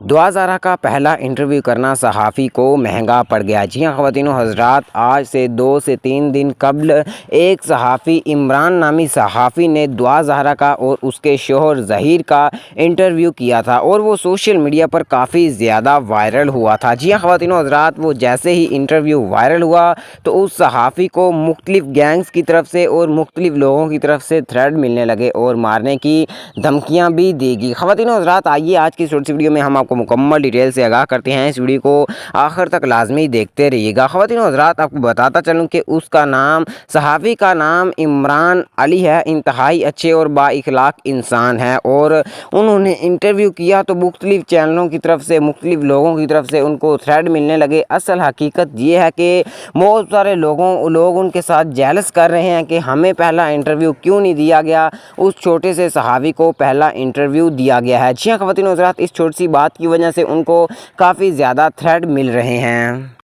दुआ ज़ारा का पहला इंटरव्यू करना सहाफ़ी को महंगा पड़ गया। जी हाँ ख़वातीन व हज़रात, आज से 2 से 3 दिन कबल एक सहाफ़ी इमरान नामी सहाफ़ी ने दुआ ज़ारा का और उसके शोहर ज़हीर का इंटरव्यू किया था और वो सोशल मीडिया पर काफ़ी ज़्यादा वायरल हुआ था। जी हाँ ख़वातीन व हज़रात, वो जैसे ही इंटरव्यू वायरल हुआ तो उस सहाफ़ी को मुख्तलिफ़ गैंग्स की तरफ से और मुख्तलिफ़ लोगों की तरफ से थ्रेट मिलने लगे और मारने की धमकियाँ भी दी गई। ख़वातीन व हज़रात, आइए आज की छोटी सी वीडियो में हम आपको मुकम्मल डिटेल से आगाह करते हैं। इस वीडियो को आखिर तक लाजमी देखते रहिएगा। ख़वातीन व हज़रात, आपको बताता चलूँ कि उसका नाम, सहाफ़ी का नाम इमरान अली है। इंतहाई अच्छे और बाइखलाक इंसान है और उन्होंने इंटरव्यू किया तो मुख्तलिफ़ चैनलों की तरफ से, मुख्तलिफ़ लोगों की तरफ से उनको थ्रेट मिलने लगे। असल हकीकत ये है कि बहुत सारे लोग उनके साथ जेलस कर रहे हैं कि हमें पहला इंटरव्यू क्यों नहीं दिया गया, उस छोटे से सहाफ़ी को पहला इंटरव्यू दिया गया है। जी हाँ ख़वातीन व हज़रात, इस छोटी सी बात की वजह से उनको काफ़ी ज़्यादा थ्रेट मिल रहे हैं।